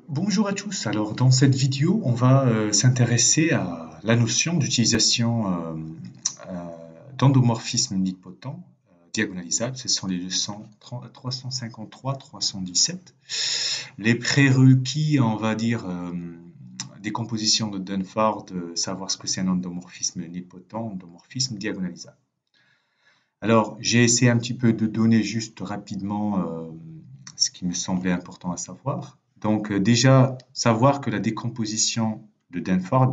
Bonjour à tous. Alors, dans cette vidéo, on va s'intéresser à la notion d'utilisation euh, d'endomorphisme nidpotent diagonalisable. Ce sont les leçons 353-317. Les prérequis, on va dire, des compositions de Dunford, savoir ce que c'est un endomorphisme nidpotent, endomorphisme diagonalisable. Alors, j'ai essayé un petit peu de donner juste rapidement ce qui me semblait important à savoir. Donc, déjà, savoir que la décomposition de Danford,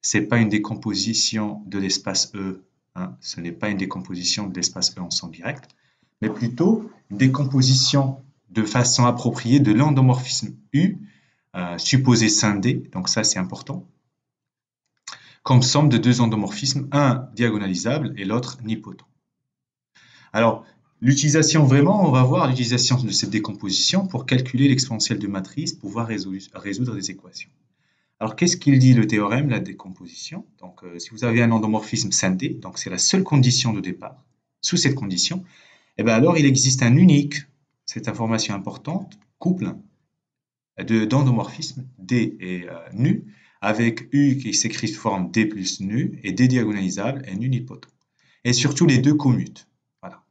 c'est pas une décomposition de l'espace E, hein. Ce n'est pas une décomposition de l'espace E en son direct, mais plutôt une décomposition de façon appropriée de l'endomorphisme U, supposé scindé, donc ça c'est important, comme somme de deux endomorphismes, un diagonalisable et l'autre nipotent. Alors, l'utilisation vraiment, on va voir l'utilisation de cette décomposition pour calculer l'exponentielle de matrice, pouvoir résoudre des équations. Alors, qu'est-ce qu'il dit le théorème, la décomposition? Donc, si vous avez un endomorphisme scindé, donc c'est la seule condition de départ. Sous cette condition, eh bien alors il existe un unique, cette information importante, couple d'endomorphisme D et nu, avec U qui s'écrit sous forme D plus nu et D diagonalisable et nu nidpotent. Et surtout, les deux commutent. Voilà.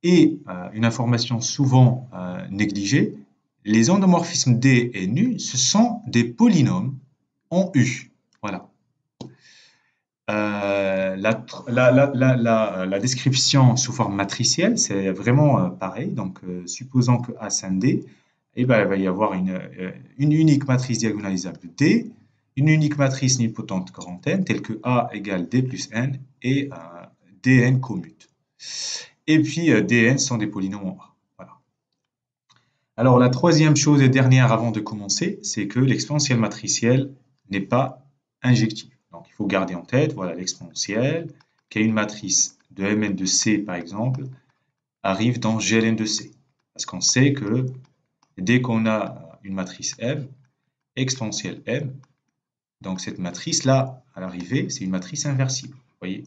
Et une information souvent négligée, les endomorphismes D et nu, ce sont des polynômes en U. Voilà. La description sous forme matricielle, c'est vraiment pareil. Donc, supposons que A scinde D, eh ben, il va y avoir une unique matrice diagonalisable D, une unique matrice nidpotente grand N, telle que A égale D plus N et Dn commute. Et puis, Dn sont des polynômes en A. Voilà. Alors, la troisième chose et dernière avant de commencer, c'est que l'exponentielle matricielle n'est pas injective. Donc, il faut garder en tête, voilà, l'exponentielle, qui a une matrice de Mn de C, par exemple, arrive dans Gln de C. Parce qu'on sait que dès qu'on a une matrice M, exponentielle M, donc cette matrice-là, à l'arrivée, c'est une matrice inversible. Vous voyez?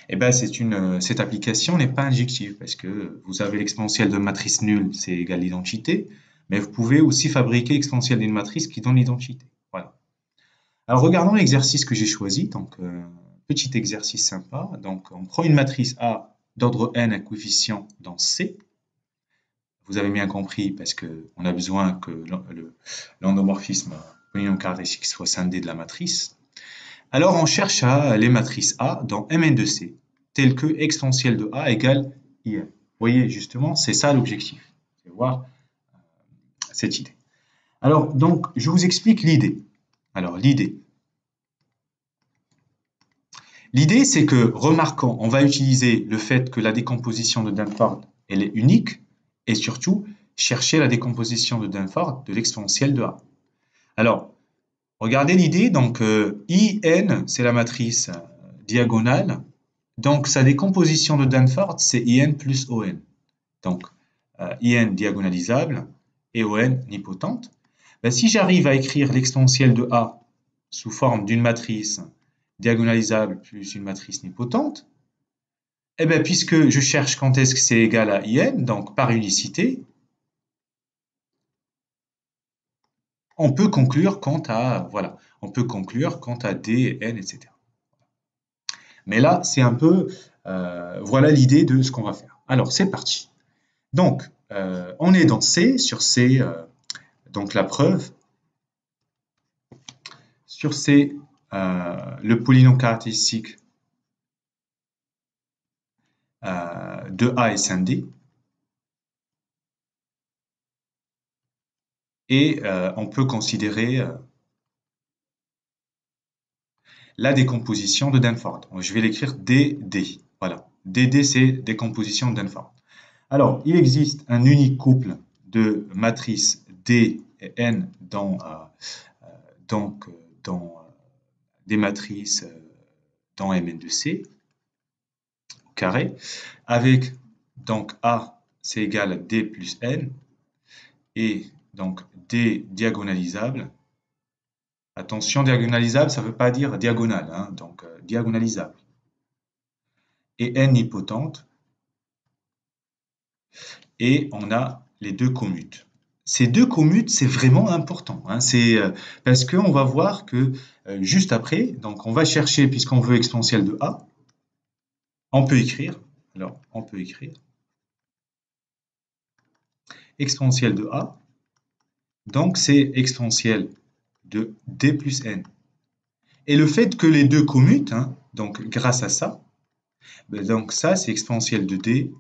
Eh ben, cette application n'est pas injective parce que vous avez l'exponentielle de matrice nulle, c'est égal à l'identité, mais vous pouvez aussi fabriquer l'exponentielle d'une matrice qui donne l'identité. Voilà. Alors, regardons l'exercice que j'ai choisi. Donc, petit exercice sympa. Donc, on prend une matrice A d'ordre n, un coefficient dans C. Vous avez bien compris parce qu'on a besoin que l'endomorphisme polynôme caractéristique soit scindé de la matrice. Alors, on cherche les matrices A dans Mn de C, telles que exponentielle de A égale IN. Vous voyez, justement, c'est ça l'objectif. C'est voir cette idée. Alors, donc, je vous explique l'idée. Alors, l'idée, c'est que, remarquons, on va utiliser le fait que la décomposition de Danford, elle est unique, et surtout, chercher la décomposition de Danford de l'exponentielle de A. Alors, regardez l'idée, donc IN, c'est la matrice diagonale, donc sa décomposition de Danford, c'est IN plus ON. Donc, IN diagonalisable et ON nidpotente. Ben, si j'arrive à écrire l'exponentielle de A sous forme d'une matrice diagonalisable plus une matrice nidpotente, eh bien, puisque je cherche quand est-ce que c'est égal à IN, donc par unicité, on peut conclure quant à, voilà, on peut conclure quant à D, N, etc. Mais là, c'est un peu, voilà l'idée de ce qu'on va faire. Alors, c'est parti. Donc, on est dans C, sur C, donc la preuve, sur C, le polynôme caractéristique de A est scindé. Et on peut considérer la décomposition de Danford. Je vais l'écrire DD. Voilà. DD, c'est décomposition de Danford. Alors, il existe un unique couple de matrices D et N dans des matrices dans Mn de C au carré, avec donc A, c'est égal à D plus N, et donc D diagonalisable. Attention, diagonalisable, ça ne veut pas dire diagonale, hein, donc diagonalisable. Et N nidpotente, et on a les deux commutes. ces deux commutes, c'est vraiment important, hein. C'est parce qu'on va voir que juste après, donc on va chercher, puisqu'on veut exponentielle de a, on peut écrire, alors on peut écrire exponentielle de a, donc c'est exponentielle de d plus n. Et le fait que les deux commutent, hein, donc grâce à ça, ben donc ça c'est exponentielle de d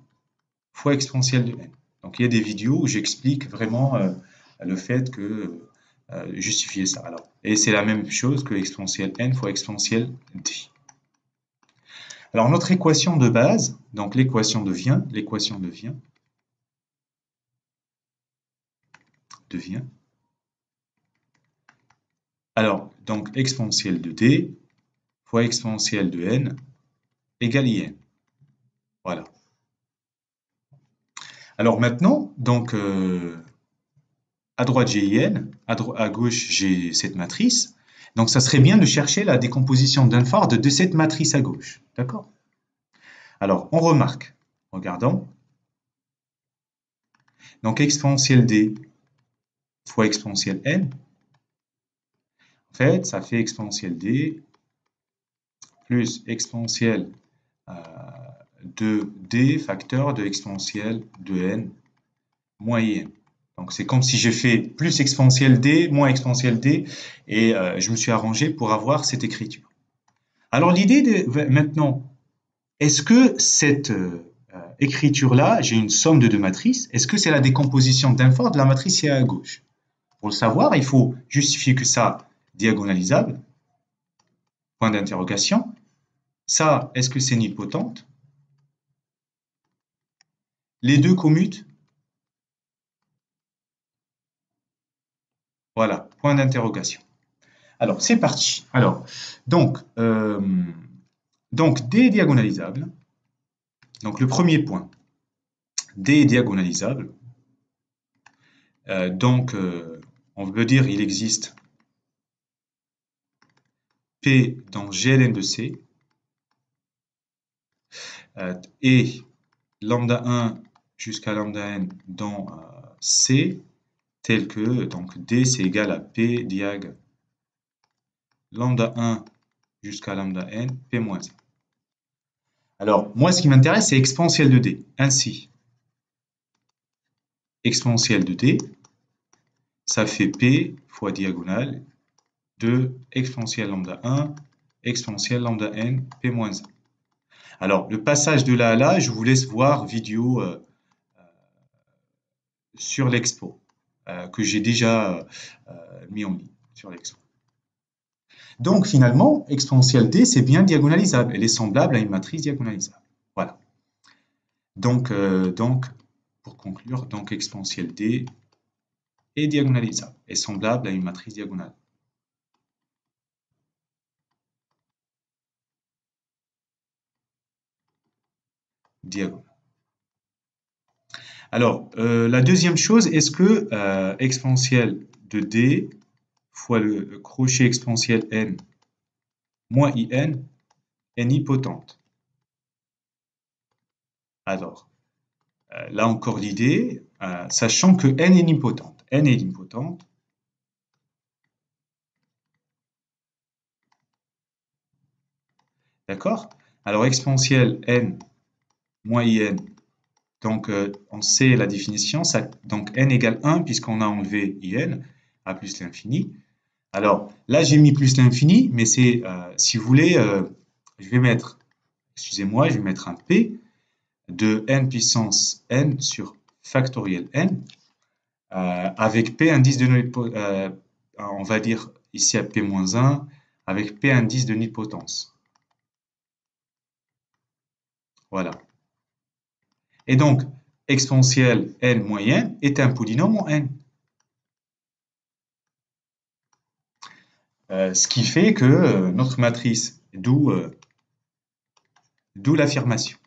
fois exponentielle de n. Donc il y a des vidéos où j'explique vraiment le fait que justifier ça. Alors, et c'est la même chose que exponentielle n fois exponentielle d. Alors notre équation de base, donc l'équation devient alors donc exponentielle de d fois exponentielle de n égale in. Voilà. Alors maintenant, donc à droite j'ai in, à gauche j'ai cette matrice. Donc ça serait bien de chercher la décomposition d'Unford de cette matrice à gauche. D'accord? Alors on remarque, regardons. Donc exponentielle d fois exponentielle n, en fait ça fait exponentielle d plus exponentielle de d facteur de exponentielle de n moins in. Donc c'est comme si j'ai fait plus exponentielle d moins exponentielle d et je me suis arrangé pour avoir cette écriture. Alors l'idée de maintenant, est-ce que cette écriture-là, j'ai une somme de deux matrices, est-ce que c'est la décomposition d'Unford de la matrice qui est à gauche? Pour le savoir, il faut justifier que ça diagonalisable, point d'interrogation. Ça, est-ce que c'est nilpotente? Les deux commutent? Voilà, point d'interrogation. Alors, c'est parti. Alors, donc D est diagonalisable. Donc, le premier point, D est diagonalisable. On veut dire il existe P dans GLN de C et lambda 1 jusqu'à lambda n dans C, tel que donc D c'est égal à P diag lambda 1 jusqu'à lambda n, P moins 1. Alors, moi, ce qui m'intéresse, c'est exponentielle de D. Ainsi, exponentielle de D, ça fait P fois diagonale de exponentielle lambda 1, exponentielle lambda n, P moins 1. Alors, le passage de là à là, je vous laisse voir vidéo sur l'expo que j'ai déjà mis en ligne sur l'expo. Donc, finalement, exponentielle d, c'est bien diagonalisable. Elle est semblable à une matrice diagonalisable. Voilà. Donc pour conclure, donc exponentielle d est diagonalisable, est semblable à une matrice diagonale. Diagonale. Alors, la deuxième chose, est-ce que exponentielle de d fois le crochet exponentielle n moins in est nilpotente? Alors, là encore l'idée, sachant que n est nilpotente. N est nilpotente. D'accord? Alors, exponentielle n moins in, donc on sait la définition, donc n égale 1 puisqu'on a enlevé in, à plus l'infini. Alors, là j'ai mis plus l'infini, mais c'est, si vous voulez, je vais mettre, excusez-moi, je vais mettre un p de n puissance n sur factoriel n, avec p indice de on va dire ici à p-1, avec p indice de nilpotence. Voilà. Et donc, exponentielle n moyenne est un polynôme en n. Ce qui fait que notre matrice, d'où l'affirmation.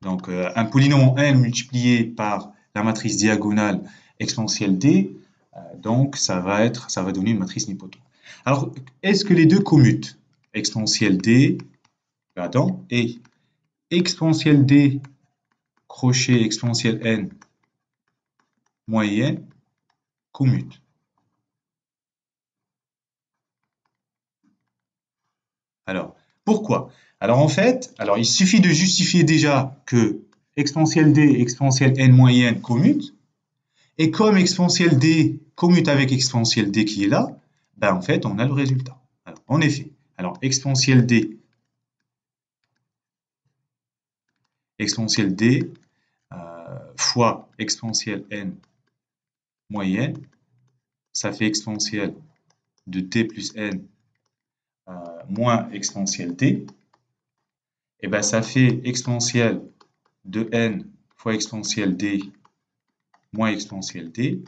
Donc, un polynôme en n multiplié par la matrice diagonale exponentielle d, donc ça va donner une matrice nilpotente. Alors, est-ce que les deux commutent? Exponentielle d, pardon, et exponentielle d crochet exponentielle n moins in commute. Alors, pourquoi? Alors en fait, il suffit de justifier déjà que exponentielle d, exponentielle n moins n commute, et comme exponentielle d commute avec exponentielle d qui est là, ben en fait, on a le résultat. Alors, en effet, exponentielle d fois exponentielle n moins n, ça fait exponentielle de t plus n moins exponentielle t, et ben ça fait exponentielle de n fois exponentielle d moins exponentielle t,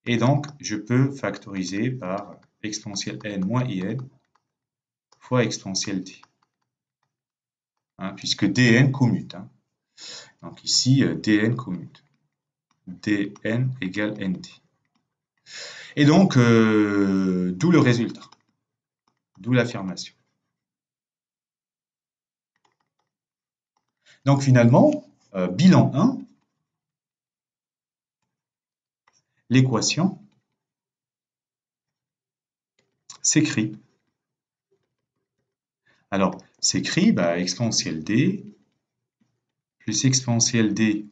et donc je peux factoriser par exponentielle n moins in fois exponentielle t, puisque dn commute. Donc ici, dn commute. dn égale nt. Et donc, d'où le résultat, d'où l'affirmation. Donc finalement, bilan 1, l'équation s'écrit. Alors, s'écrit exponentielle d plus exponentielle d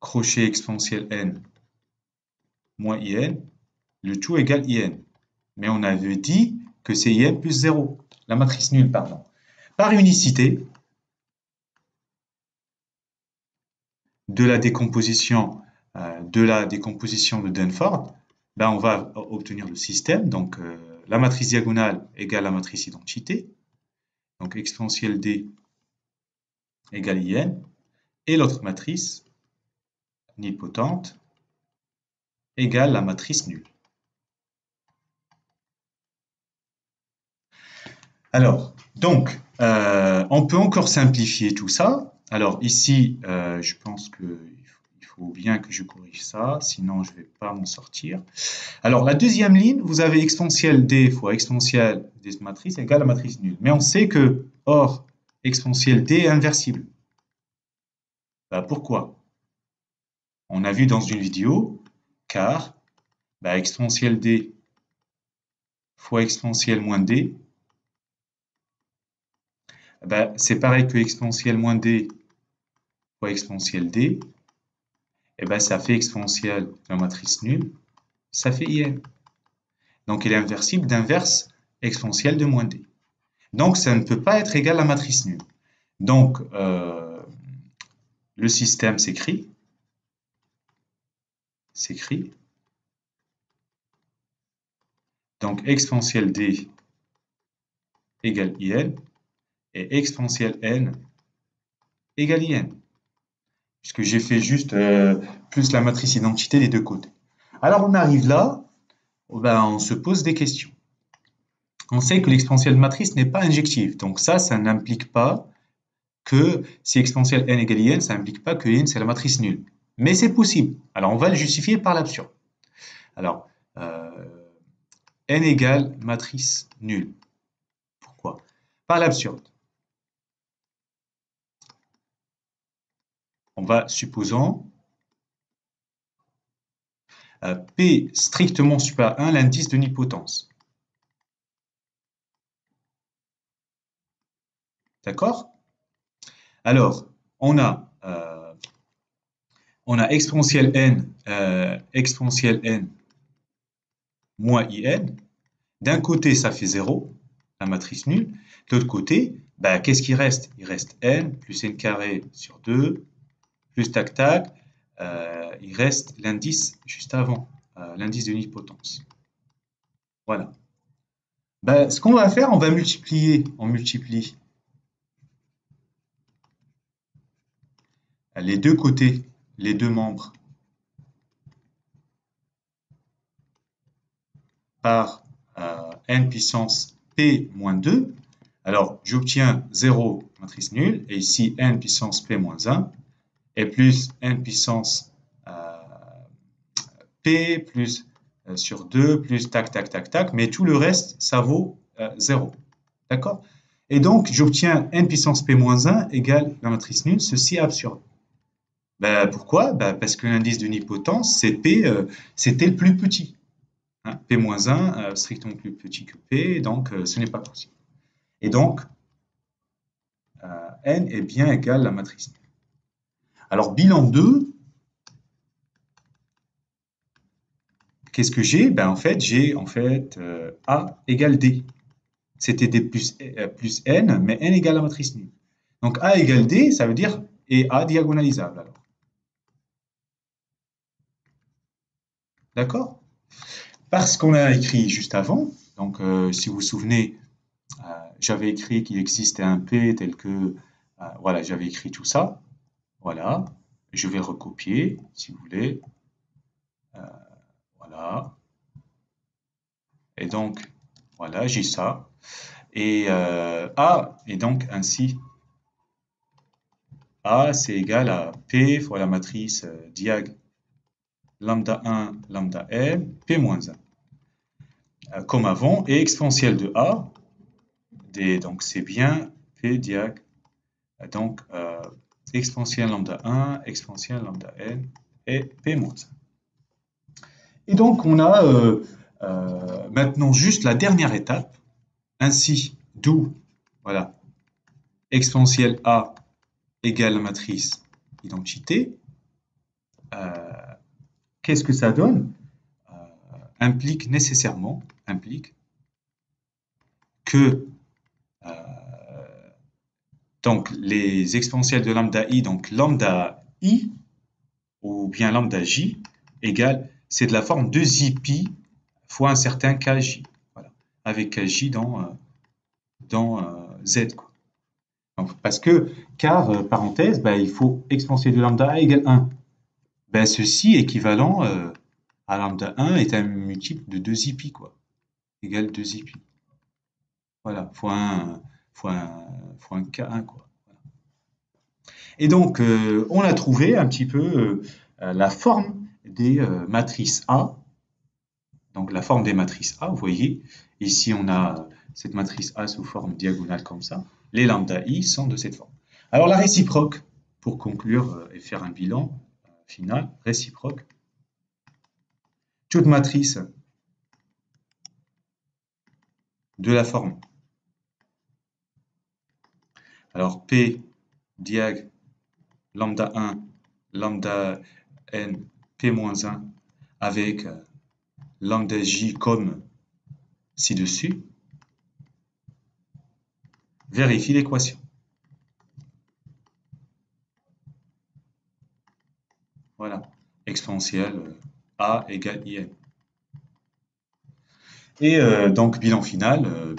crochet exponentielle n moins in, le tout égale in. Mais on avait dit que c'est in plus 0, la matrice nulle, pardon. Par unicité de la décomposition de Dunford, on va obtenir le système. Donc, la matrice diagonale égale la matrice identité. Donc, exponentielle d égale in. Et l'autre matrice, nilpotente, égale la matrice nulle. Alors, donc, on peut encore simplifier tout ça. Alors ici, je pense qu'il faut bien que je corrige ça, sinon je ne vais pas m'en sortir. Alors, la deuxième ligne, vous avez exponentielle d fois exponentielle des matrices égale la matrice nulle. Mais on sait que, or, exponentielle d est inversible. Pourquoi? On a vu dans une vidéo, car exponentielle d fois exponentielle moins d, c'est pareil que exponentielle moins d fois exponentielle d, ça fait exponentielle de la matrice nulle, ça fait in. Donc, il est inversible d'inverse exponentielle de moins d. Donc, ça ne peut pas être égal à la matrice nulle. Donc, le système s'écrit. Donc, exponentielle d égale in et exponentielle n égale in. Puisque j'ai fait juste plus la matrice identité des deux côtés. Alors, on arrive là, on se pose des questions. On sait que l'exponentielle de matrice n'est pas injective. Donc ça n'implique pas que si exponentielle n égale in, ça n'implique pas que in c'est la matrice nulle. Mais c'est possible. Alors on va le justifier par l'absurde. Alors, n égale matrice nulle. Pourquoi? Par l'absurde. On va, supposons, P strictement supérieur à 1, l'indice de nilpotence. D'accord? Alors, on a exponentielle n moins in. D'un côté, ça fait 0, la matrice nulle. De l'autre côté, qu'est-ce qui reste? Il reste n plus n carré sur 2, plus tac tac. Il reste l'indice juste avant, l'indice de nilpotence. Voilà. Ce qu'on va faire, on va multiplier. On multiplie les deux côtés, les deux membres, par n puissance p moins 2. Alors, j'obtiens 0, matrice nulle, et ici n puissance p moins 1, et plus n puissance p plus sur 2, plus tac, tac, tac, tac, mais tout le reste, ça vaut 0. D'accord? Et donc, j'obtiens n puissance p-1 égale la matrice nulle. Ceci est absurde. Ben, pourquoi? Ben, parce que l'indice de nilpotence, c'est P, c'était le plus petit. Hein, P-1, strictement plus petit que P, donc ce n'est pas possible. Et donc, n est bien égal à la matrice nulle. Alors, bilan 2, qu'est-ce que j'ai? Ben, en fait, j'ai A égale D. C'était D plus N, mais N égale la matrice nulle. Donc, A égale D, ça veut dire et A diagonalisable alors. D'accord? Parce qu'on a écrit juste avant, donc si vous vous souvenez, j'avais écrit qu'il existait un P tel que, voilà, j'avais écrit tout ça. Voilà, je vais recopier si vous voulez. Voilà. Et donc, voilà, j'ai ça. Et A est donc ainsi. A, c'est égal à P fois la matrice diag lambda 1, lambda n, P-1. Comme avant, et exponentielle de A, donc c'est bien P diag, donc exponentielle lambda 1, exponentielle lambda n, et P-1. Et donc, on a maintenant juste la dernière étape, ainsi, d'où, voilà, exponentielle A égale la matrice identité. Qu'est-ce que ça donne? Implique nécessairement que donc les exponentielles de lambda i, donc lambda i ou bien lambda j égale, c'est de la forme 2i fois un certain kj, voilà, avec kj dans z, quoi. Donc, parce que, car, parenthèse, bah, il faut exponentielle de lambda a égale 1. Ben, ceci équivalent à lambda 1 est un multiple de 2i, quoi, égale 2i. Voilà, fois un K1, quoi. Et donc, on a trouvé un petit peu la forme des matrices A. Donc, la forme des matrices A, vous voyez, ici, on a cette matrice A sous forme diagonale comme ça. Les lambda I sont de cette forme. Alors, la réciproque, pour conclure et faire un bilan final, réciproque. Toute matrice de la forme. Alors, P diag lambda 1, lambda n, P-1 avec lambda j comme ci-dessus. Vérifie l'équation. Voilà, exponentielle A égale IN. Et donc, bilan final.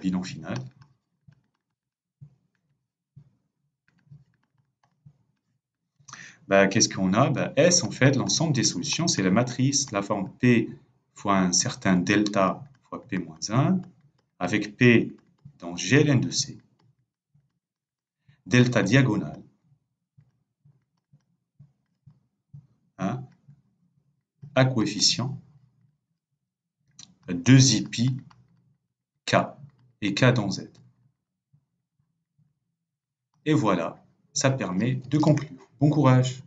Bah, qu'est-ce qu'on a? Bah, S, en fait, l'ensemble des solutions, c'est la matrice, la forme P fois un certain delta fois P-1, avec P dans GLN de C, delta diagonale, hein, à coefficient 2i K et K dans Z. Et voilà, ça permet de conclure. Bon courage!